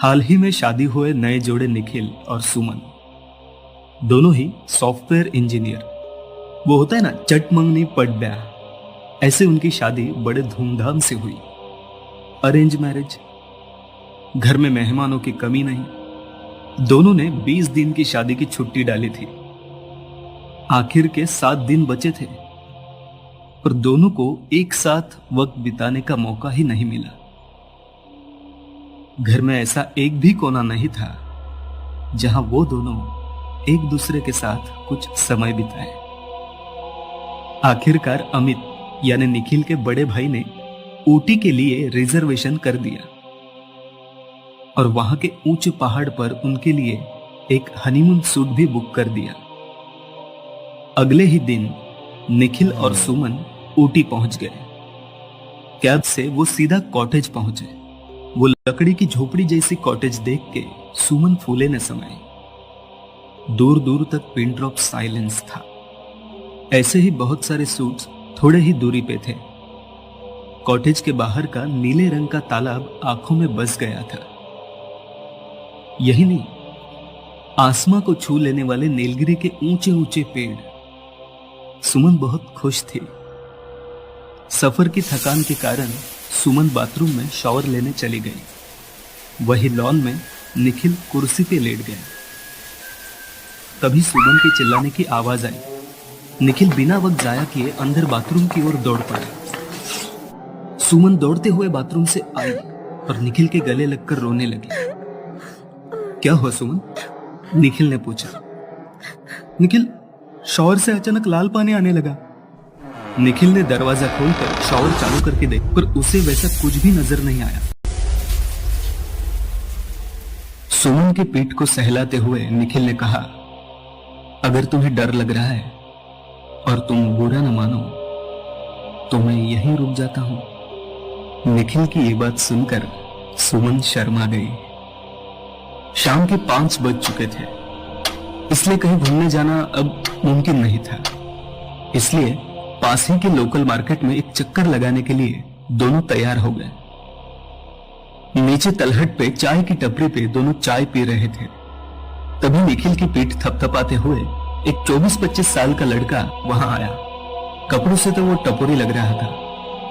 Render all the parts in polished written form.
हाल ही में शादी हुए नए जोड़े निखिल और सुमन, दोनों ही सॉफ्टवेयर इंजीनियर। वो होता है ना, चट मंगनी पट ब्याह, ऐसे उनकी शादी बड़े धूमधाम से हुई। अरेंज मैरिज, घर में मेहमानों की कमी नहीं। दोनों ने 20 दिन की शादी की छुट्टी डाली थी। आखिर के 7 दिन बचे थे, पर दोनों को एक साथ वक्त बिताने का मौका ही नहीं मिला। घर में ऐसा एक भी कोना नहीं था जहां वो दोनों एक दूसरे के साथ कुछ समय बिताए। आखिरकार अमित यानी निखिल के बड़े भाई ने ऊटी के लिए रिजर्वेशन कर दिया और वहां के ऊंचे पहाड़ पर उनके लिए एक हनीमून सूट भी बुक कर दिया। अगले ही दिन निखिल और सुमन ऊटी पहुंच गए। कैब से वो सीधा कॉटेज पहुंचे। वो लकड़ी की झोपड़ी जैसी कॉटेज देख के सुमन फूले न समाये। दूर दूर तक पिन ड्रॉप साइलेंस था। ऐसे ही बहुत सारे सूट्स थोड़े ही दूरी पे थे। कॉटेज के बाहर का नीले रंग का तालाब आंखों में बस गया था। यही नहीं, आसमां को छू लेने वाले नीलगिरी के ऊंचे ऊंचे पेड़। सुमन बहुत खुश थी। सफर की थकान के कारण सुमन बाथरूम में शॉवर लेने चली गई। वही लॉन में निखिल कुर्सी पे लेट गया। तभी सुमन के चिल्लाने की आवाज आई। निखिल बिना वक्त जाया किए अंदर बाथरूम की ओर दौड़ पड़ा। सुमन दौड़ते हुए बाथरूम से आई और निखिल के गले लगकर रोने लगी। क्या हुआ सुमन? निखिल ने पूछा। निखिल, शॉवर से अचानक लाल पानी आने लगा। निखिल ने दरवाजा खोलकर शॉवर चालू करके देखा, पर उसे वैसा कुछ भी नजर नहीं आया। सुमन की पीठ को सहलाते हुए निखिल ने कहा, अगर तुम्हें डर लग रहा है और तुम बुरा न मानो तो मैं यहीं रुक जाता हूं। निखिल की ये बात सुनकर सुमन शर्मा गई। शाम के 5 बज चुके थे, इसलिए कहीं घूमने जाना अब मुमकिन नहीं था। इसलिए पास ही के लोकल मार्केट में एक चक्कर लगाने के लिए दोनों तैयार हो गए। नीचे तलहट पे चाय की टपरी पे दोनों चाय पी रहे थे। तभी निखिल की पीठ थपथपाते हुए एक 24-25 साल का लड़का वहां आया। कपड़ों से तो वो टपोरी लग रहा था।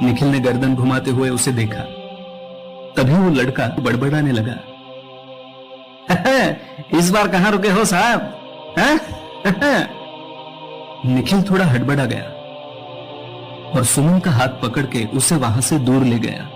निखिल ने गर्दन घुमाते हुए उसे देखा। तभी वो लड़का बड़बड़ाने लगा, इस बार कहां रुके हो साहब? निखिल थोड़ा हड़बड़ा गया और सुमन का हाथ पकड़ के उसे वहां से दूर ले गया।